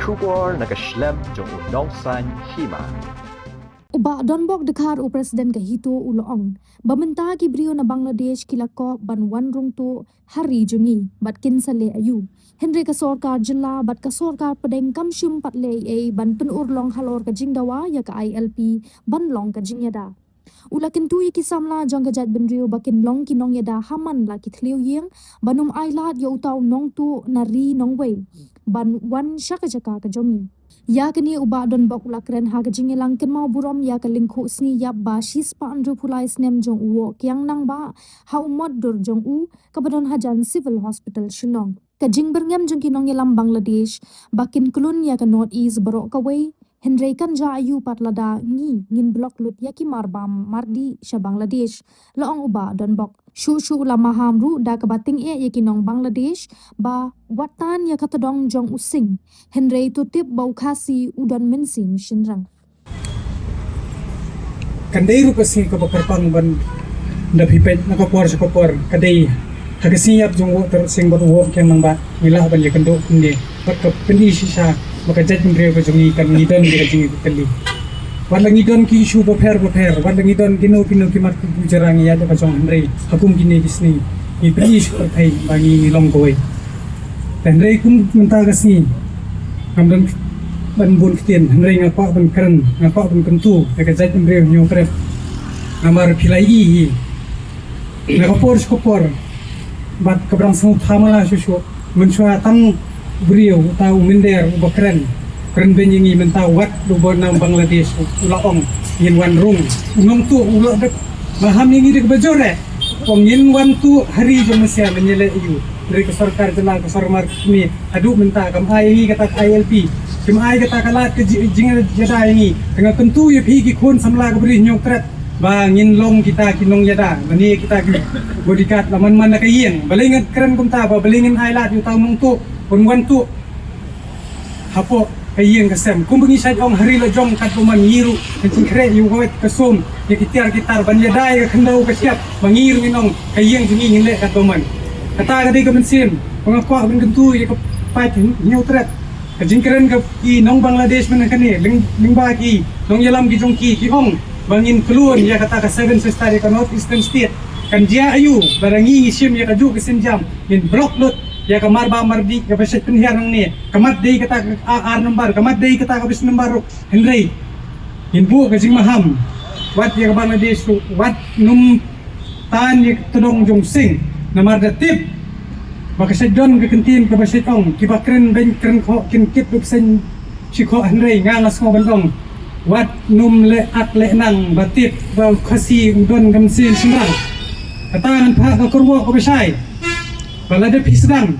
syukur nakaslem jong unongsan hima. Uba donbok dekar u presiden ke hito uloong. Bamenta ki brio na Bangladesh kilako ban wanrung tu hari jungi batkin sale ayu. Henry ka sorkar jilla bat ka sorkar pedeng kamshum patle ban penur long halor ka jingdawa ya ka ILP ban long ka jingyada. Ulakin tu iki samla jong kajat bendrio bakin long kinong yada haman la kitliu yeng banum ailat ya utau nong tu nari nong wei ban wan shaka jaka ka jomi. Ya kini uba don bak ulakren ha ka jingelang ken mau burom ya ka lingku sni yap ba shis pa andru pulai snem jong uwo kyang nang ba ha umot dur jong u kabadon hajan civil hospital Shillong. Ka jing berngam jong kinong yelam Bangladesh bakin kulun ya ka north east barok ka wei Henry kanja ayu patlada ngin blok lut yaki marbam mardi sha Bangladesh laong uba don bok shu ulama hamru da kabating yaki nong Bangladesh ba watan ya katadong jong using Henry tutip bau khasi udan mensim shinrang kandai rupasi ka bakarpang ban da pipet nakapor sa kapor kadai hagasiyap jong wo ter sing bat wo ken nang ba mila ban ya kando kundi pat ka pendi sisa maka jaj mendre ko jongi kan ngidon di jingi kali wala ngidon ki isu baper wala ngidon kino ki mat ku jarang ya da jong Henry hakum gini disni ni please ko thai bangi long koi Henry kum menta gasni kamdan ban bun kitien Henry ngapa ban keren ngapa ban kentu ka jaj mendre nyo trep amar pilai i ngapor bat kabrang sung thamala susu menchua tang brio tau minder bakren keren benyengi mentau wat do bonam Bangladesh ulaong yin wan rung unong tu ulo dak maham ingi dik bajore ong yin wan tu hari jo masya menyele yu dari ke sarkar jela ke sarmar ni adu menta kam ai kata ILP kim ai kata kalat ke jinga jada ini dengan tentu ya pi ki khon samla ke beri nyokret bangin long kita kinong yada bani kita ki bodikat laman mana kayeng balingan keren kumta ba balingin ailat yu tau nong tu pun tu hapo kayeng kasem kum bengi sai ong hari la jong kat man ngiru kencing kre yu hoet kasum ya kitar ban yadai ka khendau ka siap mangiru minong kayeng jingi ngile kat man kata kadi ka mensim pangakwa ben kentu ya ka pai nyau tret kajing keren ka ki nong Bangladesh men kani ling ba ki nong yalam ki jong ki ong bangin keluon ya kata ka seven sister ka north eastern state kan dia ayu barangi sim ya kaju ke senjam in blok lot ya kamar ba mardi ka beset penhiar nang ni kamat dei kata ar number kamat dei kata ka bis number Henry inbu ka jing maham wat ya Bangladesh wat num tan ya todong jong sing namar da tip maka sedon ka kentin ka beset ong kibakren ben kren kho kin kit dup sen sikho Henry ngangas ngo bandong wat num le ak le nang batip ba khasi udon gam sin simrang kata pa ka kurwo ka besai bala de pisdang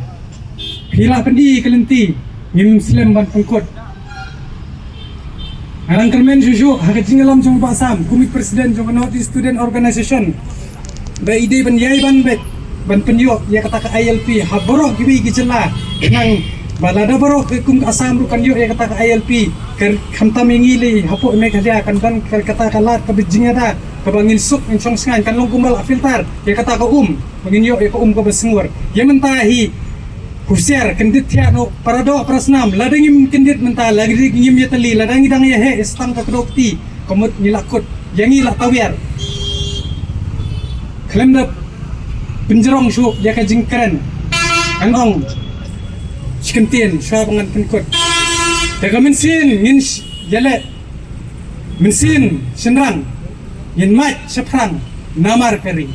pila pendi kelenti ngim slem ban pengkot arang kermen juju haga jingalam jong basam komit presiden jong North Student Organization ba ide ban yai ban bet ban penyo ya kata ka ILP haborok gibi gijela nang bala da borok kum asam ru kan yo ya kata ka ILP ker khamta mengili hapo me khaja kan ban kata kalat ka bijinga da ka bangin suk in chong sangan kan long kumbal filter ya kata ka mangin yo ya ka ka besengur ya mentahi husiar kendit ya no parado prasnam ladangim kendit menta lagi ngim ya tali ladangi dang ya he stang ka dokti komut nilakut yangi la tawiar klem da penjerong su ya ka jingkren anong Sikentin, siya pangan penkot. Teka mensin, yin jale, mensin, senrang, yin mat, seprang, namar kari.